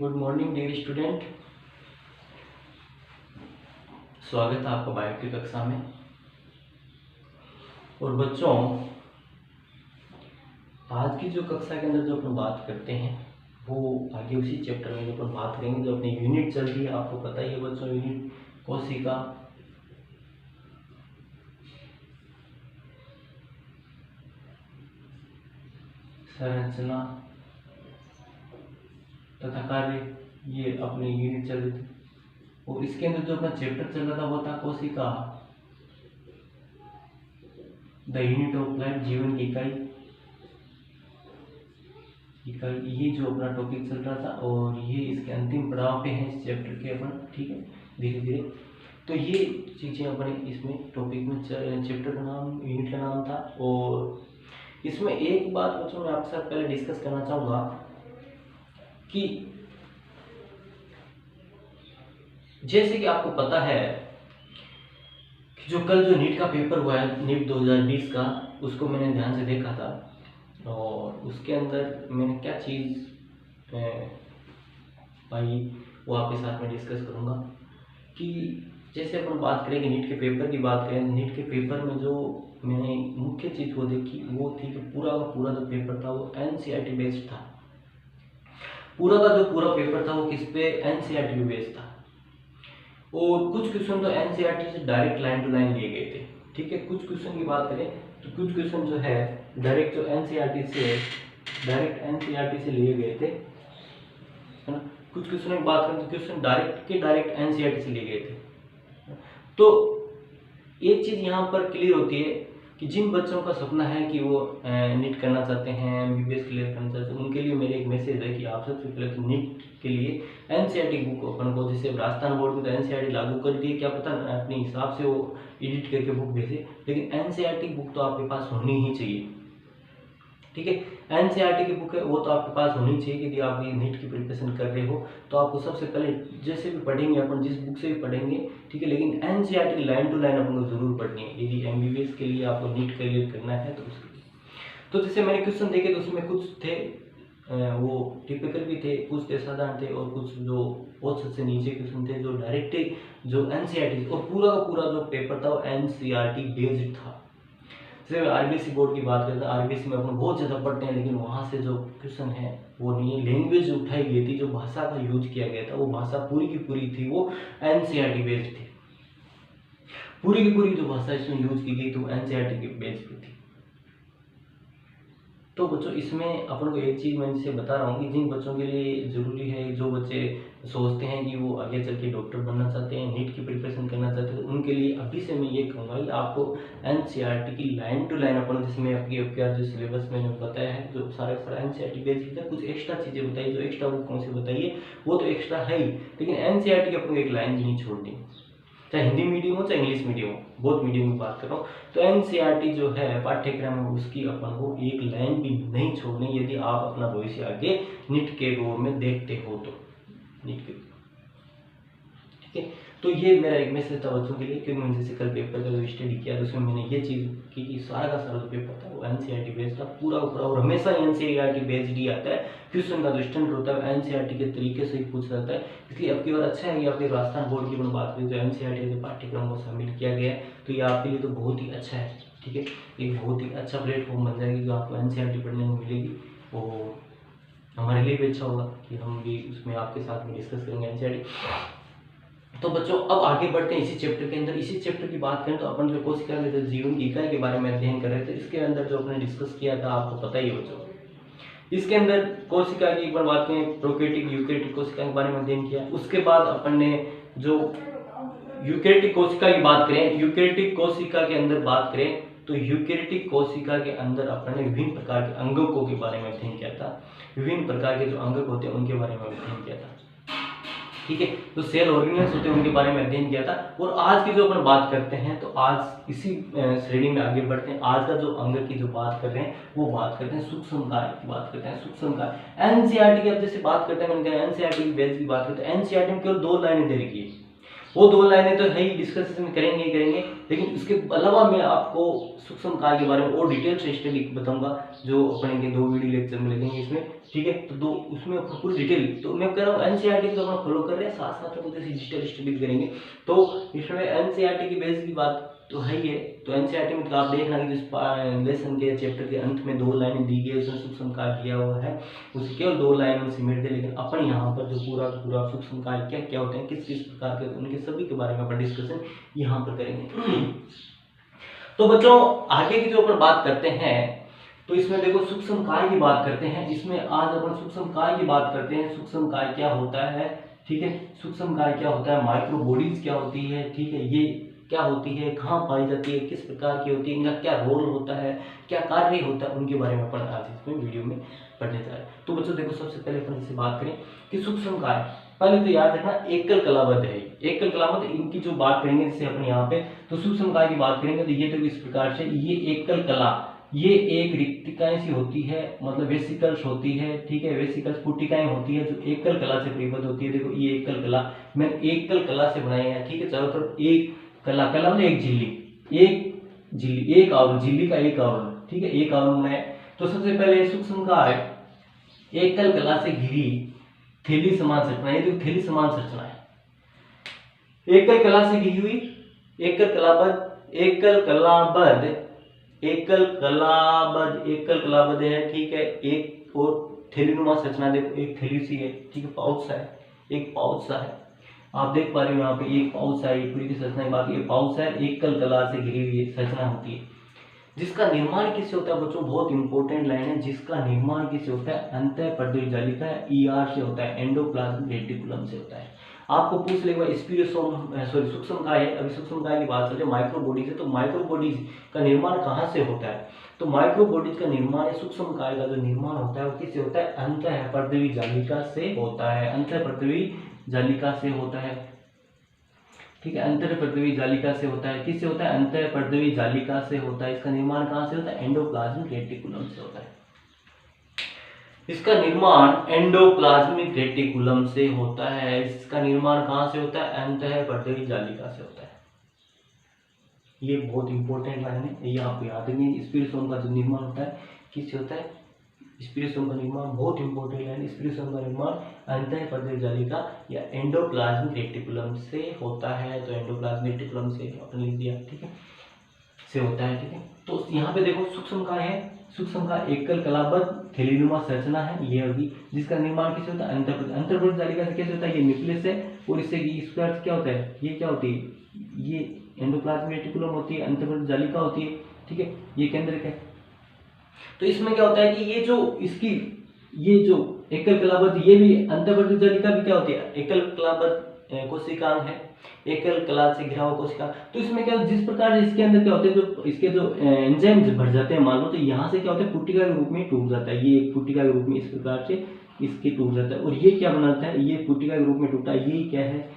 Good morning dear student. स्वागत है आपका बायो की कक्षा में। और बच्चों, आज की जो कक्षा के अंदर जो अपन बात करते हैं वो आगे उसी चैप्टर में जो अपन बात करेंगे, जो अपनी यूनिट चल रही है। आपको पता ही है बच्चों, यूनिट कोशिका संरचना तथा कार्य, ये अपनी यूनिट चल रही थी। और इसके अंदर जो अपना चैप्टर चल रहा था वो था कोशिका, द यूनिट ऑफ लाइफ, जीवन की इकाई। ये जो अपना टॉपिक चल रहा था और ये इसके अंतिम पड़ाव पे है इस चैप्टर के अपन, ठीक है, धीरे धीरे। तो ये चीज़ें अपने इसमें टॉपिक में चैप्टर का नाम, यूनिट का नाम था। और इसमें एक बात बच्चों मैं आपके साथ पहले डिस्कस करना चाहूँगा कि जैसे कि आपको पता है कि जो कल जो नीट का पेपर हुआ है, नीट 2020 का, उसको मैंने ध्यान से देखा था। और उसके अंदर मैंने क्या चीज़ पाई वो आपके साथ में डिस्कस करूँगा। कि जैसे अपन बात करें कि नीट के पेपर की बात करें, नीट के पेपर में जो मैंने मुख्य चीज़ वो देखी वो थी कि पूरा का पूरा जो पेपर था वो NCERT बेस्ड था। पूरा का जो पूरा पेपर था वो किस पे, NCERT बेस्ड था। और कुछ क्वेश्चन तो NCERT से डायरेक्ट लाइन टू लाइन लिए गए थे, ठीक है। कुछ क्वेश्चन की बात करें तो कुछ क्वेश्चन जो है डायरेक्ट जो NCERT से लिए गए थे, है ना। कुछ क्वेश्चन की बात करें तो क्वेश्चन डायरेक्ट NCERT से लिए गए थे। तो एक चीज़ यहाँ पर क्लियर होती है कि जिन बच्चों का सपना है कि वो नीट करना चाहते हैं, MBBS क्लियर करना चाहते हैं, उनके लिए मेरे एक मैसेज है कि आप सबसे पहले तो नीट के लिए NCERT बुक अपन को, जैसे राजस्थान बोर्ड में तो NCERT लागू कर दी है, क्या पता अपने हिसाब से वो एडिट करके बुक भेजे, लेकिन NCERT बुक तो आपके पास होनी ही चाहिए, ठीक है। NCERT की बुक है वो तो आपके पास होनी चाहिए। यदि आप ये नीट की प्रिपरेशन कर रहे हो तो आपको सबसे पहले जैसे भी पढ़ेंगे अपन, जिस बुक से भी पढ़ेंगे, ठीक है, लेकिन NCERT लाइन टू लाइन अपन को जरूर पढ़नी है यदि MBBS के लिए आपको नीट क्लियर करना है तो उसके लिए। तो जैसे मैंने क्वेश्चन देखे तो उसमें कुछ थे वो टिपिकल भी थे, कुछ थे साधारण थे, और कुछ जो बहुत सबसे नीचे क्वेश्चन थे जो डायरेक्ट जो NCERT, और पूरा का पूरा जो पेपर था वो NCERT बेस्ड था। जैसे RBC बोर्ड की बात करते हैं, RBC में अपन बहुत ज़्यादा पढ़ते हैं, लेकिन वहाँ से जो क्वेश्चन है वो नहीं है। लैंग्वेज उठाई गई थी, जो भाषा का यूज किया गया था वो भाषा पूरी की पूरी थी वो NCERT बेस्ड थी। पूरी की पूरी जो भाषा इसमें यूज की गई तो NCERT के बेस पे थी। तो बच्चों इसमें अपन को एक चीज़ मैं जैसे बता रहा हूँ कि जिन बच्चों के लिए ज़रूरी है, जो बच्चे सोचते हैं कि वो आगे चल के डॉक्टर बनना चाहते हैं, नीट की प्रिपरेशन करना चाहते हैं, उनके लिए अभी से मैं ये कहूँगा कि आपको NCERT की लाइन टू लाइन अपन, जिसमें आपकी जो सिलेबस मैंने बताया है, जो सारा NCERT बेसिक है, कुछ एक्स्ट्रा चीज़ें बताइए, जो एक्स्ट्रा वो कौन सी बताइए, वो तो एक्स्ट्रा है ही, लेकिन NCERT की अपन को एक लाइन भी नहीं छोड़नी, चाहे हिंदी मीडियम हो चाहे इंग्लिश मीडियम हो, बहुत मीडियम की बात कर रहा हूँ। तो NCERT जो है पाठ्यक्रम है उसकी अपन को एक लाइन भी नहीं छोड़नी यदि आप अपना भविष्य आगे नीट के रोड में देखते हो तो, नीट के, ठीक है। तो ये मेरा एक मैसेज था बच्चों के लिए, क्योंकि मैंने जैसे कल पेपर का जो स्टडी किया तो उसमें मैंने ये चीज़ की कि सारा का सारा जो पेपर था वो NCERT बेस्ड था, पूरा पूरा। और हमेशा NCERT बेस्ड ही आता है, क्वेश्चन का जो स्टैंडर्ड होता है NCERT के तरीके से ही पूछा जाता है। इसलिए अब की बार अच्छा है कि आपके राजस्थान बोर्ड की अपन बात करें तो NCERT के पाठ्यक्रम को शामिल किया गया है, तो ये आपके लिए तो बहुत ही अच्छा है, ठीक है। एक बहुत ही अच्छा प्लेटफॉर्म बन जाएगी जो आपको NCERT पढ़ने को मिलेगी, और हमारे लिए भी अच्छा होगा कि हम भी उसमें आपके साथ में डिस्कस करेंगे NCERT। तो बच्चों अब आगे बढ़ते हैं इसी चैप्टर के अंदर। इसी चैप्टर की बात करें तो अपन जो कोशिका के जो जीवन की इकाई के बारे में अध्ययन कर रहे थे, इसके अंदर जो अपने डिस्कस किया था आपको पता ही है बच्चों। इसके अंदर कोशिका की एक बार बात करें, प्रोकैरियोटिक यूकैरियोटिक कोशिका के बारे में अध्ययन किया। उसके बाद अपन ने जो यूकैरियोटिक कोशिका की बात करें, यूकैरियोटिक कोशिका के अंदर बात करें तो यूकैरियोटिक कोशिका के अंदर अपन ने विभिन्न प्रकार के अंगकों के बारे में अध्ययन किया था। विभिन्न प्रकार के जो अंगक होते हैं उनके बारे में अध्ययन किया था, ठीक है। तो सेल ऑर्गेनेल्स होते हैं उनके बारे में अध्ययन किया था। और आज की जो अपन बात करते हैं तो आज इसी श्रेणी में आगे बढ़ते हैं। आज का जो अंग की जो बात कर रहे हैं वो बात करते हैं सूक्ष्म काय की बात करते हैं। सूक्ष्म काय NCERT की अब जैसे बात करते हैं, मैंने कहा NCERT की बेस की बात करते हैं, NCERT में केवल 2 लाइनें दे रखी है। वो 2 लाइनें तो है ही, डिस्कस में करेंगे ही करेंगे, लेकिन उसके अलावा मैं आपको सूक्ष्म काय के बारे में और डिटेल से स्टडी बताऊंगा, जो अपने के 2 वीडियो लेक्चर में लगेंगे इसमें, ठीक है। तो 2 उसमें पूरी डिटेल, तो मैं कह रहा हूँ एनसीईआरटी को अपना फॉलो कर रहे हैं, साथ साथ में कुछ डिजिटल स्टडी करेंगे। तो इसमें एनसीईआरटी की बेस की बात तो है ही है। तो एनसीईआरटी में तो आप देखना कि जिस लेसन के चैप्टर के अंत में 2 लाइनें दी गई, उसमें सूक्ष्म काय दिया हुआ है, उसे केवल 2 लाइन में सिमट दे। लेकिन अपन यहाँ पर जो पूरा सूक्ष्म काय क्या क्या होते हैं, किस किस प्रकार के, उनके सभी के बारे में अपन डिस्कशन यहाँ पर करेंगे। तो बच्चों आगे की जो अपन बात करते हैं, तो इसमें देखो सूक्ष्म काय की बात करते हैं। इसमें आज अपन सूक्ष्म काय की बात करते हैं। सूक्ष्म काय क्या होता है, ठीक है, सूक्ष्म काय क्या होता है, माइक्रो बॉडीज क्या होती है, ठीक है, ये क्या होती है, कहाँ पाई जाती है, किस प्रकार की होती है, इनका क्या रोल होता है, क्या कार्य होता है, उनके बारे में अपन आज इसमें वीडियो में पढ़ने जा रहे हैं। तो बच्चों देखो सबसे पहले अपन इससे बात करें कि सूक्ष्म काय, पहले तो याद रखना एकल कलाबद्ध है। एकल कलाबद्ध इनकी जो बात करेंगे जैसे अपन यहाँ पे, तो सूक्ष्म काय की बात करेंगे तो ये देखो इस प्रकार से, ये एकल कला, ये एक रिक्तिकाएं सी होती है, मतलब वेसिकल्स होती है, ठीक है, वेसिकल्स पुटिकाएं होती है जो एकल कला से परिबद्ध होती है। देखो ये एकल कला, मैं एकल कला से बनाए हैं, ठीक है, चारों तरफ एक कला, कला में एक झिल्ली, एक आवरण, झिल्ली का एक आवरण, ठीक है, एक आवरण बनाए। तो सबसे पहले सूक्ष्म काय एकल कला से घिरी थैली समान संरचना, ये देखो थैली समान संरचना है, एकल कला से घिरी हुई, एकल कलाबद्ध, एकल कलाबद्ध है, ठीक है, एक और थैलीनुमा संरचना, देखो एक थैली सी है, ठीक है, पाउच सा है, एक पाउच सा है, आप देख पा रहे हो यहाँ पे एक पाउच है, पूरी की संरचना की बात, ये पाउच है, एकल कला से घिरी हुई संरचना होती है, जिसका निर्माण किससे होता है बच्चों, बहुत इंपॉर्टेंट लाइन है, जिसका निर्माण किससे होता है, अंतःपर्दीय जालिका ईआर से होता है, एंडोप्लाज्मिक रेटिकुलम से होता है। आपको पूछ लेगा सूक्ष्म काय है, अभी सूक्ष्म काय की बात करते हैं, माइक्रो बॉडीज है, तो माइक्रो बॉडीज का निर्माण कहाँ से होता है, तो माइक्रो बॉडीज का निर्माण, सूक्ष्म काय का जो निर्माण होता है वो किससे होता है, अंतःपर्दीय जालिका से होता है, अंतःपर्दीय जालिका से होता है, ठीक है, अंतःपर्दीय जालिका से होता है, किससे होता है, अंतःपर्दीय जालिका से होता है। इसका निर्माण कहाँ से होता है, एंडोप्लाज्मिक रेटिकुलम से होता है, इसका निर्माण एंडोप्लाज्मिक रेटिकुलम से होता है, इसका निर्माण कहाँ से होता है, अंतःपर्दीय जालिका से होता है। ये बहुत इंपॉर्टेंट लाइन है, ये आपको याद रखनी है। स्पिरोसोम का जो निर्माण होता है किससे होता है, स्पिरोसोम का निर्माण बहुत इंपॉर्टेंट है, स्पिरोसोम का निर्माण अंतःपर्दीय जालिका या एंडोप्लाज्मिक रेटिकुलम से होता है। तो एंडोप्लाज्मिक रेटिकुलम से आपने लिख दिया, ठीक है, से होता है, ठीक है। तो यहाँ पे देखो सूक्ष्म काय है, सूक्ष्म का एकल कलाबद्ध थैलीनुमा संरचना है, ये होगी, जिसका निर्माण किससे होता है, अंतःपर्दीय जालिका से कैसे होता है, ये न्यूक्लियस है, और इससे इसका अर्थ क्या होता है, ये क्या होती है, ये एंडोप्लाज्मिक रेटिकुलम होती है, अंतःपर्दीय जालिका होती है, ठीक है, ये केंद्रक है। तो इसमें क्या होता है कि ये जो इसकी, ये जो एकल कलाबद्ध, ये भी अंतःपर्दीय जालिका भी क्या होती है, एकल कलाबद्ध कोशिकांग है, एकल कला से घिरा हुआ कोशिका। तो इसमें क्या, जिस प्रकार इसके अंदर क्या होते हैं, जो इसके जो एंजाइम भर जाते हैं मान लो, तो यहाँ से क्या होता है, पुट्टिका के रूप में टूट जाता है, ये एक पुट्टिका के रूप में इस प्रकार से इसके टूट जाता है, और ये क्या बनाता है, ये पुट्टिका के रूप में टूटा है, ये क्या है,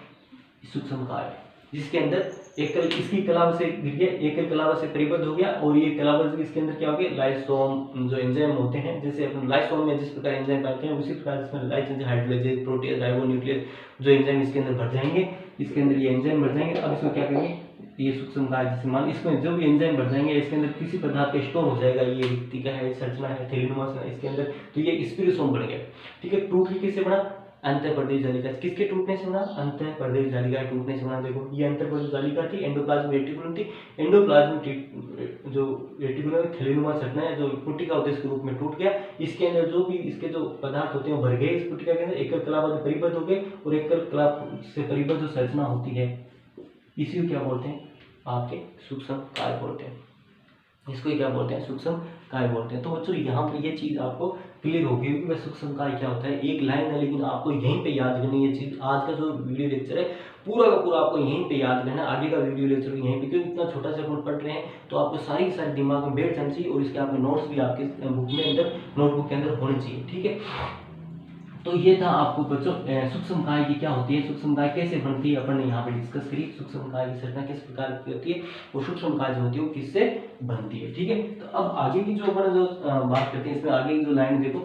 सूक्ष्म काय है, जिसके अंदर एकल, इसकी कलाब से गिर गया, एकल कलाब से परिबद्ध हो गया, और ये कलाब इसके अंदर क्या हो गया, लाइसोम जो एंजाइम होते हैं, जैसे अपन लाइसोम में जिस प्रकार एंजाइम पाते हैं उसी प्रकार इसमें लाइस हाइड्रोलाइजेज प्रोटीज राइबोन्यूक्लियस जो एंजाइम इसके अंदर भर जाएंगे, इसके अंदर ये एंजाइम भर जाएंगे। अब इसमें क्या करेंगे, ये सूक्ष्म काय जिसे मान, इसमें जो भी एंजाइम भर जाएंगे इसके अंदर किसी पदार्थ का स्टोर हो जाएगा, ये रिक्तिका है, संरचना है, थैलीनुमा इसके अंदर, तो ये स्पिरोसोम बन गया, ठीक है। टूट के किससे बना, अंतःपर्दीय जालिका, किसके टूटने से बना, अंतःपर्दीय जालिका टूटने से बना। देखो ये अंतःपर्दीय जालिका थी, एंडोप्लाज्मिक रेटिकुलम थी, एंडोप्लाज्मिक जो रेटिकुलम थैलीनुमा संरचना है, जो पुट्टिका होती है इसके रूप में टूट गया, इसके अंदर जो भी इसके जो पदार्थ होते हैं भर गए इस पुट्टिका के अंदर, एकल कलाबद्ध परिबद्ध हो गए, और एकल कला से परिबद्ध जो संरचना होती है इसी को क्या बोलते हैं, आपके सूक्ष्म काय बोलते हैं, इसको क्या बोलते हैं, सूक्ष्म काय बोलते हैं। तो बच्चों यहाँ पे ये चीज आपको क्लियर होगी कि वह सूक्ष्म काय क्या होता है, एक लाइन है लेकिन आपको यहीं पे याद करनी है चीज। आज का जो वीडियो लेक्चर है पूरा का पूरा आपको यहीं पे याद करना है, आगे का वीडियो लेक्चर यहीं पे, क्योंकि इतना छोटा सा अपन पढ़ रहे हैं तो आपको सारी की सारी दिमाग में बैठ जानी चाहिए, और इसके आपके नोट्स भी आपके बुक में अंदर, नोटबुक के अंदर होने चाहिए, ठीक है। तो ये था आपको बच्चों सूक्ष्म काय की क्या होती है, सूक्ष्म काय कैसे बनती है, अपन ने यहाँ पे डिस्कस करी, सूक्ष्म काय की संरचना किस प्रकार की होती है, और सूक्ष्म काय जो होती है वो किससे बनती है, ठीक है। तो अब आगे की जो अपन जो बात करते हैं, इसमें आगे की जो लाइन देखो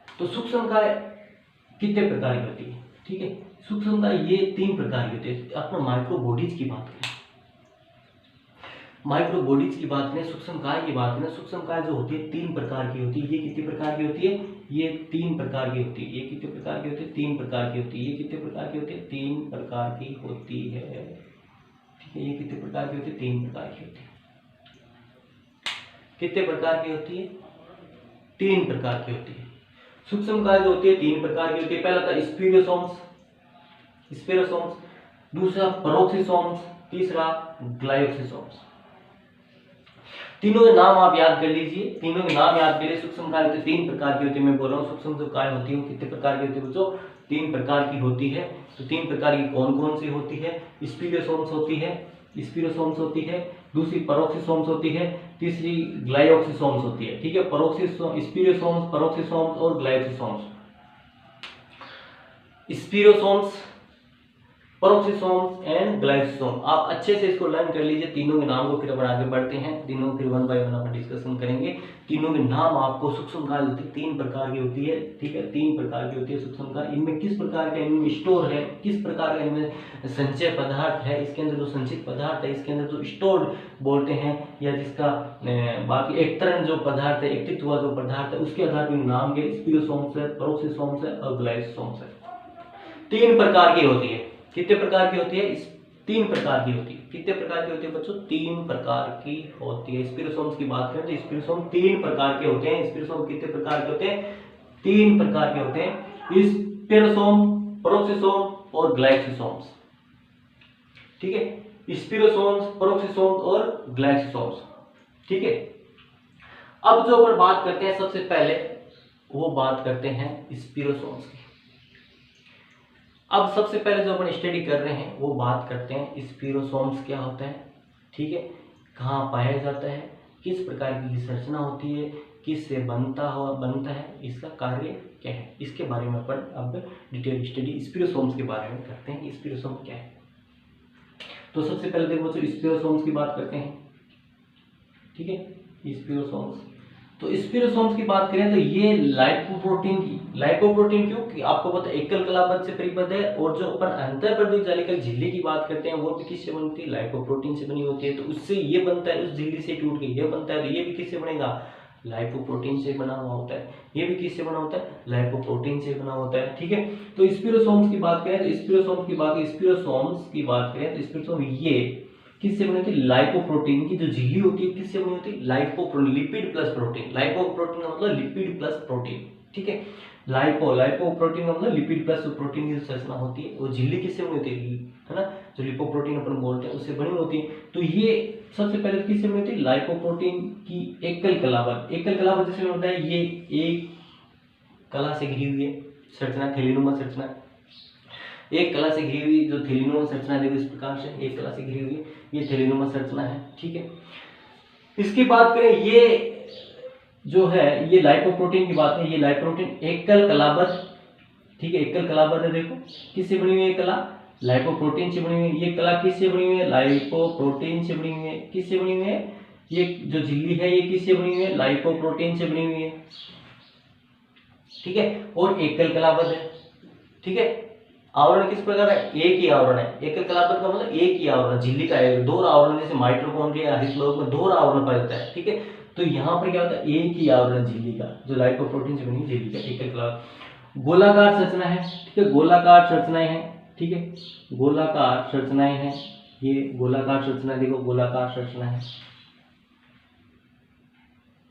तो सूक्ष्म काय कितने प्रकार की होती है, ठीक है। सूक्ष्म काय ये 3 प्रकार के होते हैं। अपना माइक्रो बॉडीज की बात करें, माइक्रो बॉडीज की बात करें, सूक्ष्म काय की बात करें, सूक्ष्म काय जो होती है 3 प्रकार की होती है। ये कितने प्रकार की होती है? ये 3 प्रकार की होती है। ये कितने प्रकार की होती है? 3 प्रकार की होती है। ये कितने प्रकार की होती है? 3 प्रकार की होती है। ठीक है, ये कितने प्रकार की होती है? 3 प्रकार की होती है। कितने प्रकार की होती है? 3 प्रकार की होती है। सूक्ष्म काय जो होती है 3 प्रकार की होती है। पहला था स्पिरोसोम्स, स्पिरोसोम्स, दूसरा पेरोक्सिसोम्स, तीसरा ग्लाइकोसिसोम्स। तीनों के नाम आप याद कर लीजिए, तीनों के नाम याद करिए। सूक्ष्म काय होती 3 प्रकार की होती है। मैं बोल रहा हूँ सूक्ष्म जो काय होती है वो कितने प्रकार की होती है बच्चों? 3 प्रकार की होती है। तो 3 प्रकार की कौन कौन सी होती है? स्पिरोसोम्स होती है, स्पिरोसोम्स होती है, दूसरी पेरोक्सिसोम्स होती है, तीसरी ग्लाइकोसिसोम्स होती है। ठीक है, पेरोक्सिसोम्स, स्पिरोसोम्स, पेरोक्सिसोम्स और ग्लाइकोसिसोम्स। स्पिरोसोम्स, पेरोक्सिसोम्स एंड ग्लाइकोसोम। आप अच्छे से इसको लर्न कर लीजिए तीनों के नाम को, फिर अपन आगे बढ़ते हैं। तीनों फिर 1 बाय 1 अपन डिस्कशन करेंगे। तीनों के नाम आपको, सूक्ष्म काय होती है 3 प्रकार की होती है। ठीक है, 3 प्रकार की होती है सूक्ष्म काय। इनमें किस प्रकार का इनमें स्टोर है, किस प्रकार का इनमें संचय पदार्थ है, इसके अंदर जो संचित पदार्थ है, इसके अंदर जो स्टोर्ड बोलते हैं, या जिसका बाकी एक्तरण जो पदार्थ है, एक्टित हुआ जो पदार्थ है, उसके आधार पर नाम के स्पिरोसोम्स है, पेरोक्सिसोम्स है और ग्लाइकोसोम्स है। 3 प्रकार की होती है। कितने प्रकार की होती है? 3 प्रकार की होती है। कितने प्रकार की होती है बच्चों? 3 प्रकार की होती है। स्पिरोसोम्स की बात करें तो स्पिरोसोम 3 प्रकार के होते हैं। स्पिरोसोम कितने प्रकार के होते हैं? 3 प्रकार के होते हैं। स्पिरोसोम, पेरोक्सिसोम और ग्लाइकोसिसोम्स। ठीक है, स्पिरोसोम्स, पेरोक्सिसोम्स और ग्लाइकोसिसोम्स। ठीक है, अब जो अपन बात करते हैं सबसे पहले वो बात करते हैं स्पिरोसोम्स की। अब सबसे पहले जो अपन स्टडी कर रहे हैं वो बात करते हैं स्पिरोसोम्स क्या होता है। ठीक है, कहाँ पाया जाता है, किस प्रकार की संरचना होती है, किससे बनता है, इसका कार्य क्या है, इसके बारे में अपन अब डिटेल स्टडी स्पिरोसोम्स के बारे में करते हैं। स्पिरोसोम क्या है? तो सबसे पहले देखो बच्चों स्पिरोसोम्स की बात करते हैं। ठीक है, स्पिरोसोम्स। तो स्पिरोसोम्स की बात करें तो ये लाइपोप्रोटीन की, लाइपोप्रोटीन क्यों कि आपको पता है एकल कलाबद्ध से परिबद्ध है। और जो अपन अंतःपर्दिक जालिका झिल्ली की बात करते हैं वो भी किससे बनती है? लाइपोप्रोटीन से बनी होती है। तो उससे ये बनता है, उस झिल्ली से टूट के ये बनता है, तो ये भी किससे बनेगा? लाइपोप्रोटीन से बना हुआ होता है। ये भी किससे बना होता है? लाइपोप्रोटीन से बना होता है। ठीक है, तो स्पिरोसोम्स की बात करें तो स्पिरोसोम्स की बात करें तो स्पिरोसोम ये किससे बनी होती है? लाइपोप्रोटीन की जो झिल्ली होती है किससे बनी होती है? Lipoprotein, lipid plus protein. Lipoprotein का मतलब लिपिड प्लस प्रोटीन। ठीक है, लाइपोप्रोटीन का मतलब लिपिड प्लस प्रोटीन की संरचना होती है। वो झिल्ली किससे बनी होती है ना, जो लिपोप्रोटीन अपन बोलते हैं उससे बनी होती है। तो ये सबसे पहले किससे बनी होती है? लाइपोप्रोटीन की एकल कलाबद्ध। एकल कलाबद्ध जैसे होता है ये एक कला से घिरी हुई है संरचना, थैलीनुमा संरचना। एक कला से घिरी हुई जो थैलीनुमा संरचना देखो इस प्रकार से एक कला से घिरी हुई है, ये थैलीनुमा संरचना है। ठीक है, इसकी बात करें ये जो है ये लाइपोप्रोटीन की बात है, ये लाइपोप्रोटीन एकल कलाबद्ध। ठीक है, एकल कलाबद्ध है। देखो किससे बनी हुई है कला? लाइपोप्रोटीन से बनी हुई है। ये कला किससे बनी हुई है? लाइपोप्रोटीन से बनी हुई है। किससे बनी हुई है? ये जो झिल्ली है ये किससे बनी हुई है? लाइपोप्रोटीन से बनी हुई है। ठीक है, और एकल कलाबद्ध है। ठीक है, आवरण किस प्रकार है? एक ही आवरण है। एकल कलाबद्ध का मतलब एक ही आवरण, झिल्ली का एक दो आवरण, जैसे माइटोकॉन्ड्रिया हरितलोक में दो आवरण पाया जाता है। ठीक है, तो यहाँ पर क्या होता है? एक ही आवरण झिल्ली का, जो लाइपोप्रोटीन से बनी झिल्ली का एकल कलाबद्ध। गोलाकार संरचना है। ठीक है, गोलाकार संरचनाएं हैं। ठीक है, गोलाकार संरचनाएं हैं। ये गोलाकार संरचना देखो, गोलाकार संरचना है।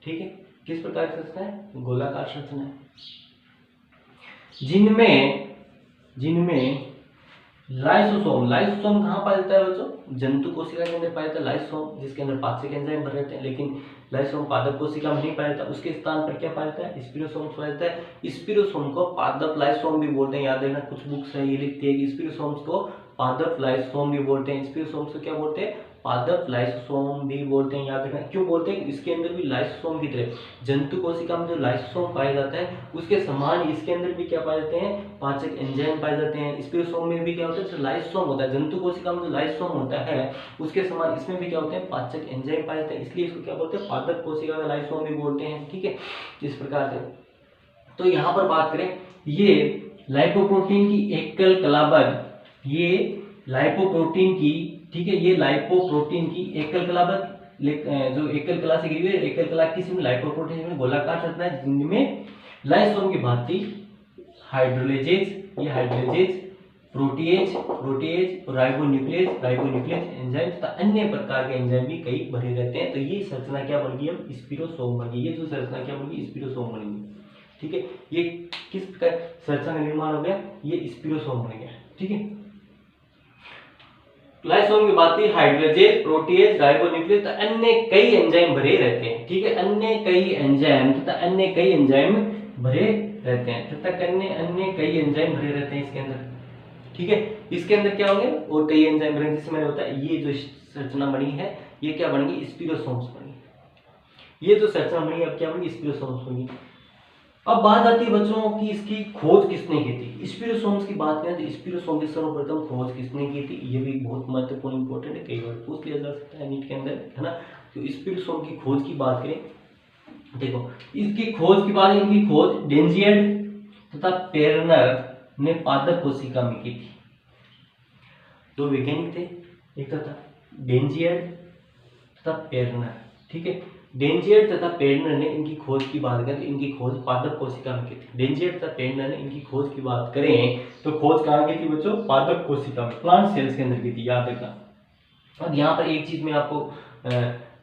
ठीक है, किस प्रकार की संरचना है? गोलाकार संरचना है, जिनमें लाइसोसोम, लाइसोसोम कहाँ पाया जाता है बच्चों? जंतु कोशिका के अंदर पाया जाता है लाइसोसोम, जिसके अंदर पाचक एंजाइम भरे रहते हैं। लेकिन लाइसोसोम पादप कोशिका में नहीं पाया जाता, उसके स्थान पर क्या पाया जाता है? स्पिरोसोम पाया जाता है। स्पिरोसोम को पादप लाइसोम भी बोलते हैं, याद रखना। कुछ बुक्स है ये लिखती है कि स्पिरोसोम्स को पादप लाइसोम भी बोलते हैं। स्पिरोसोम्स को क्या बोलते हैं? पादप लाइसोसोम भी बोलते हैं, याद रखना। क्यों बोलते हैं? इसके अंदर भी लाइसोसोम की तरह जंतु कोशिका में जो लाइसोसोम पाया जाता है उसके समान इसके अंदर भी क्या पाए जाते हैं? पाचक एंजाइम पाए जाते हैं। स्पिरोसोम में भी क्या होता है? लाइसोसोम होता है। जंतु कोशिका में जो लाइसोसोम होता है उसके समान इसमें भी क्या होते हैं? पाचक एंजाइम पाए जाते हैं, इसलिए इसको क्या बोलते हैं? पादप कोशिका का लाइसोसोम भी बोलते हैं। ठीक है, इस प्रकार से। तो यहाँ पर बात करें ये लाइपोप्रोटीन की एकल कलाबद्ध, ये लाइपोप्रोटीन की, ठीक है, ये लाइपोप्रोटीन की एकल कलाबद्ध, जो एकल कला से घिरी हुई है, एकल कला किसी में लाइपोप्रोटीन में गोलाकार संरचना है जिनमें लाइसोम की भांति हाइड्रोलेजेज, ये हाइड्रोलेजेज, प्रोटीएज और राइबोन्यूक्लियस एंजाइम तथा अन्य प्रकार के एंजाइम भी कई भरे रहते हैं। तो ये संरचना क्या बन गई, अब स्पिरोसोम बन गई। ये जो संरचना क्या बन गई, स्पिरोसोम बन गई, ठीक है। ये किस प्रकार संरचना का निर्माण हो गया, ये स्पिरोसोम बन गया, ठीक है। लाइसोम की बात हाइड्रोजेज, प्रोटीएज, राइबोन्यूक्लियस तथा अन्य कई एंजाइम भरे रहते हैं, ठीक है। अन्य कई एंजाइम भरे रहते हैं तथा अन्य कई एंजाइम भरे रहते हैं इसके अंदर, ठीक है। इसके अंदर क्या होंगे, और कई एंजाइम बने, जिसमें मैंने बताया ये जो संरचना बनी है ये क्या बन गई, स्पिरोसोम्स बनी। ये जो संरचना बनी अब क्या बनी, स्पिरोसोम्स बनी। अब बात आती है बच्चों की इसकी खोज किसने की थी। स्पिरोसोम्स की बात करें तो स्पिरोसोम की सर्वप्रथम खोज किसने की थी, ये भी बहुत महत्वपूर्ण इंपॉर्टेंट है, कई बार पूछ लिया जा सकता है नीट के अंदर, है ना। तो स्पिरोसोम की खोज की बात करें, देखो इसकी खोज की बात, इनकी खोज डेंजियर्ड तथा पेरनर ने पादप कोशिका में की थी। दो वैज्ञानिक थे, एक था डेंजियर्ड तथा पेरनर, ठीक है। डेंजियर्ड तथा पेरनर ने इनकी खोज की बात करें तो इनकी खोज पादप कोशिका में की थी। डेंजियर्ड तथा पेरनर ने इनकी खोज की बात करें तो खोज कहाँ की थी बच्चों, पादप कोशिका में, प्लांट सेल्स के अंदर की थी, याद रखना। अब यहाँ पर एक चीज मैं आपको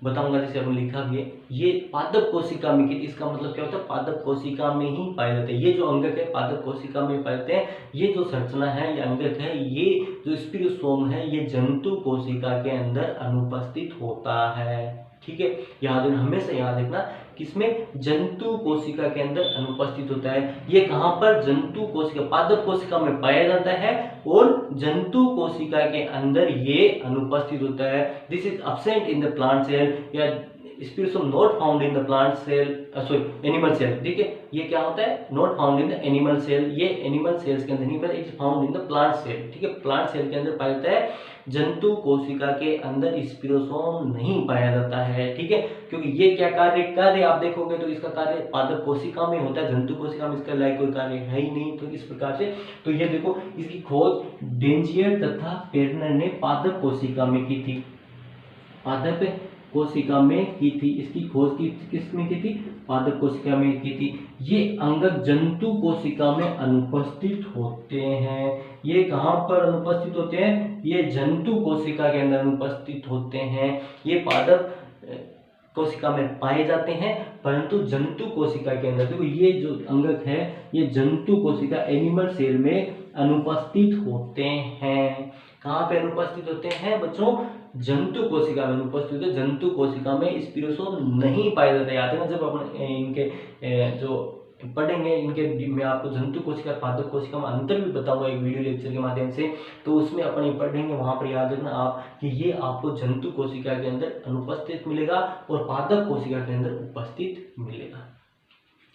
बताऊंगा, जैसे हमने लिखा भी है, ये पादप कोशिका में की थी, इसका मतलब क्या होता है, पादप कोशिका में ही पाए जाते हैं। ये जो अंगक है पादप कोशिका में पाए जाते हैं। ये जो संरचना है, ये अंगक है, ये जो स्पिरोसोम है, ये जंतु कोशिका के अंदर अनुपस्थित होता है, ठीक है। हमेशा याद रखना, किसमें, जंतु कोशिका के अंदर अनुपस्थित होता है। ये कहां पर, जंतु कोशिका, पादप कोशिका में पाया जाता है और जंतु कोशिका के अंदर ये अनुपस्थित होता है। This is absent in the plant cell या spherosome not found in the plant cell, sorry animal cell, ठीक है। ये क्या होता है, not found in the animal cell, ये एनिमल सेल्स के अंदर नहीं पर it's found in the plant cell, ठीक है। प्लांट सेल के अंदर पाया जाता है, जंतु कोशिका के अंदर स्पिरोसोम नहीं पाया जाता है, ठीक है। क्योंकि ये क्या कार्य आप देखोगे तो इसका कार्य पादप कोशिका में होता है, जंतु कोशिका में इसका लायक कोई कार्य है ही नहीं। तो इस प्रकार से, तो ये देखो इसकी खोज डेंजियर तथा पेरनर ने पादप कोशिका में की थी, पादप कोशिका में की थी। इसकी खोज की किस में की थी, पादप कोशिका में की थी। ये अंगक जंतु कोशिका में अनुपस्थित होते हैं। ये कहां पर अनुपस्थित होते हैं, ये जंतु कोशिका के अंदर अनुपस्थित होते हैं। ये पादप कोशिका में पाए जाते हैं परंतु जंतु कोशिका के अंदर, देखो ये जो अंगक है ये जंतु कोशिका एनिमल सेल में अनुपस्थित होते हैं। कहाँ पे अनुपस्थित होते हैं बच्चों, जंतु कोशिका में अनुपस्थित होते, जंतु कोशिका में स्पिरोसोम नहीं पाए जाते। आते ना जब अपन इनके जो पढ़ेंगे इनके, मैं आपको जंतु कोशिका पादप कोशिका में अंतर भी बताऊंगा एक वीडियो लेक्चर के माध्यम से, तो उसमें अपन ये पढ़ेंगे, वहां पर याद रखना आप कि ये आपको जंतु कोशिका के अंदर अनुपस्थित मिलेगा और पादप कोशिका के अंदर उपस्थित मिलेगा,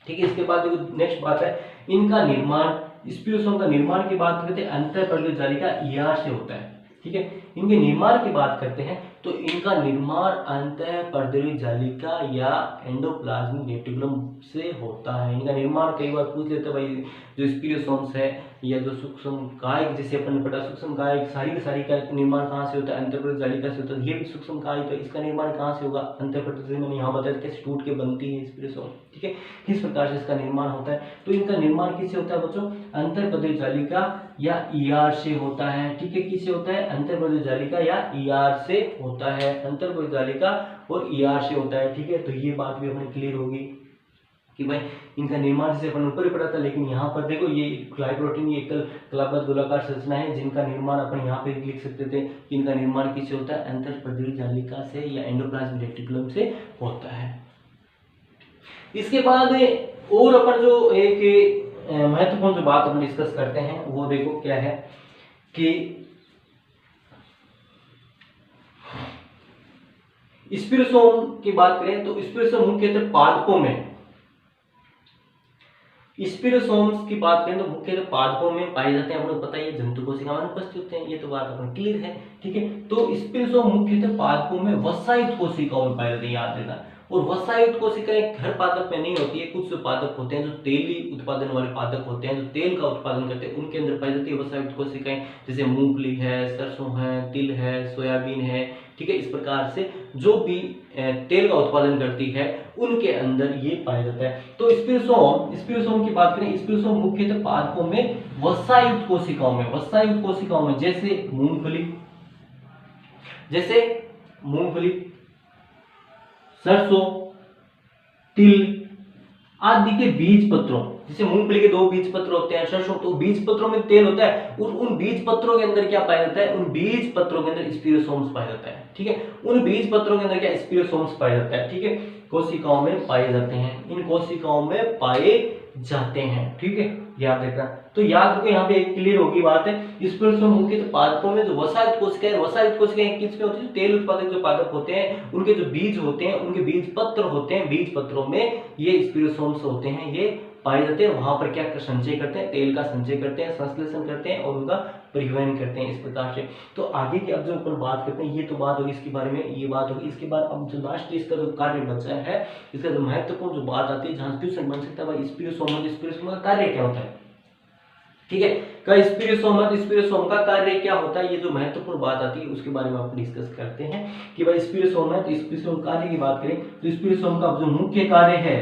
ठीक है। इसके बाद नेक्स्ट बात है इनका निर्माण, स्पिरोसोम का निर्माण की बात करते हैं अंतःपर्दीय जालिका ईआर से होता है, ठीक है। इनके निर्माण की बात करते हैं तो इनका निर्माण अंतःपर्दीय जालिका या एंडोप्लाज्मिक रेटिकुलम से होता है। इनका निर्माण कई बार पूछ लेते हैं भाई, जो स्पिरोसोम्स है या जो सूक्ष्म कायिक, जैसे अपन ने पढ़ा सूक्ष्म कायिक सारी का निर्माण कहाँ से होता है, अंतःपर्दीय जालिका से होता है। ये भी सूक्ष्म कायिक है, इसका निर्माण कहाँ से होगा, अंतःपर्दीय। मैंने यहाँ बताया कैसे टूट के बनती है स्पिरोसोम, ठीक है, किस प्रकार से इसका निर्माण होता है। तो इनका निर्माण किससे होता है बच्चों, अंतःपर्दीय जालिका या ईआर से होता है, ठीक है। किससे होता है, अंतःपर्दीय जालिका या ईआर से होता है, अंतःपर्दीय जालिका और ईआर से होता है, ठीक है। तो ये बात भी अपने क्लियर होगी कि भाई इनका निर्माण जैसे अपन ऊपर ही पढ़ा था, लेकिन यहाँ पर देखो ये ग्लाइप्रोटीन ये एकल कलाबद्ध गोलाकार संरचना है जिनका निर्माण अपन यहाँ पे लिख सकते थे कि इनका निर्माण किससे होता है, अंतःपर्दीय जालिका से या एंडोप्लाज्मिक रेटिकुलम से होता है। इसके बाद और अपन जो एक महत्वपूर्ण जो बात अपन डिस्कस करते हैं वो देखो क्या है कि स्पिरोसोम की बात करें तो स्पिरोसोम मुख्यतः पादपों में स्पिरोसोम्स की बात करें तो मुख्यतः पादपों में पाए जाते हैं, आपको पता ही है, जंतु कोशिका में अनुपस्थित होते हैं, ये तो बात अपना क्लियर है। ठीक है, तो स्पिरोसोम मुख्यतः पादपों में वसायुक्त कोशिकाओं में पाए जाते हैं, याद रखना। और वसायुक्त कोशिकाएं हर पादप में नहीं होती है, कुछ पादप होते हैं जो तेली उत्पादन वाले पादप होते हैं, जो तेल का उत्पादन करते हैं, उनके अंदर पाई जाती है वसायुक्त कोशिकाएं, जैसे मूंगफली है, सरसों है, तिल है, सोयाबीन है। ठीक है, इस प्रकार से जो भी तेल का उत्पादन करती है उनके अंदर ये पाया जाता है। तो स्पिरोसोम की बात करें, स्पिरोसोम मुख्यतः पादपों में वसायुक्त कोशिकाओं में जैसे मूंगफली, सरसों, तिल आदि के बीज पत्रों, जैसे मूंगफली के 2 बीज पत्र होते हैं, सरसों तो बीज पत्रों में तेल होता है, और उन बीज पत्रों के अंदर क्या पाया जाता है, उन बीज पत्रों के अंदर स्पिरोसोम्स पाया जाता है। ठीक है, उन बीज पत्रों के अंदर क्या स्पिरोसोम्स पाया जाता है। ठीक है, कोशिकाओं में पाए जाते हैं, इन कोशिकाओं में पाए जाते हैं। ठीक है, याद रखना। तो याद रखो, यहाँ पे एक क्लियर होगी बात है, स्पिरोसोम मुख्य पादपों में जो वसायुक्त कोशिकाएं किस में होती है, तेल उत्पादक जो पादप होते हैं उनके जो बीज होते हैं, उनके बीज पत्र होते हैं, बीज पत्रों में ये स्पिरोसोम्स होते हैं, ये पाए जाते हैं। वहां पर क्या संचय करते हैं, तेल का संचय करते हैं, संश्लेषण करते हैं और उनका परिवहन करते हैं, इस प्रकार से। तो आगे की अब जो अपन बात करते हैं, ये तो बात होगी इसके बारे में, ये बात होगी। इसके बाद अब जो लास्ट इसका जो कार्य बचा है, इसका जो महत्वपूर्ण जो बात आती है, जहां क्वेश्चन बन सकता है भाई स्पिरोसोम का कार्य क्या होता है। ठीक है, स्पिरोसोम का कार्य क्या होता है, ये जो महत्वपूर्ण बात आती है उसके बारे में आप डिस्कस करते हैं कि भाई स्पिरोसोम है, तो स्पिरोसोम कार्य की बात करें तो स्पिरोसोम का जो मुख्य कार्य है,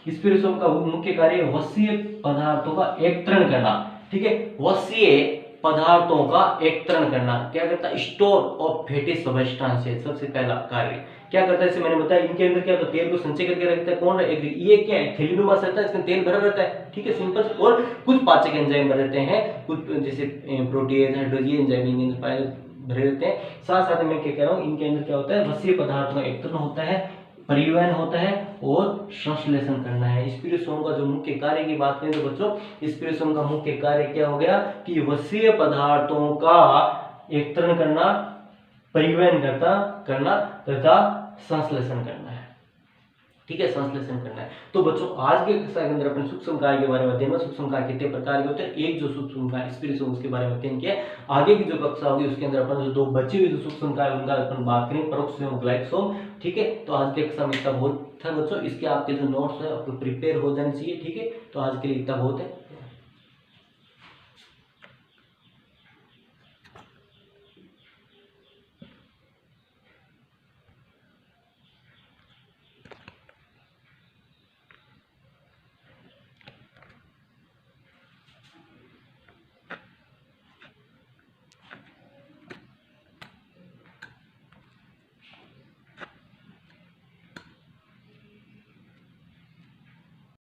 स्पिरोसोम का मुख्य कार्य वसीय पदार्थों का एकत्रण करना। ठीक है, वसीय पदार्थों का एकत्रण करना क्या करता है, स्टोर ऑफ फैटी सब्सटेंसेस, सबसे पहला कार्य क्या करता है, जैसे मैंने बताया इनके अंदर क्या होता है, तेल को संचय करके रखता है, कौन ये क्या है, थैलीनुमा रहता है, इसमें तेल भरा रहता है। ठीक है, सिंपल। और कुछ पाचक एंजाइम भरे रहते हैं, कुछ जैसे प्रोटीज, हाइड्रोजीन एंजाइम भरे रहते हैं। साथ साथ में क्या कह रहा हूँ, इनके अंदर क्या होता है, वसीय पदार्थों का एकत्रण होता है, परिवहन होता है और संश्लेषण करना है। स्पिरोसोम का जो मुख्य कार्य की बात करें तो बच्चों, स्पिरोसोम का मुख्य कार्य क्या हो गया कि वसीय पदार्थों का एकत्रण करना, परिवहन करना तथा संश्लेषण करना है। ठीक है, संश्लेषण करना है। तो बच्चों आज के कक्षा के अंदर अपने सूक्ष्म काय के बारे में अध्ययन, सूक्ष्म काय कितने प्रकार के होते हैं, एक जो सूक्ष्म काय स्पिरोसोम उसके बारे में अध्ययन किया। आगे की जो कक्षा होगी उसके अंदर अपन जो 2 बचे हुए जो सूक्ष्म काय उनका अपन बात करें, परोक्सोम, ग्लाइकोसोम। ठीक है, तो आज की कक्षा में इतना बहुत था बच्चों। इसके आपके जो नोट्स है आपको प्रिपेयर हो जाने चाहिए। ठीक है, तो आज के लिए इतना बहुत है।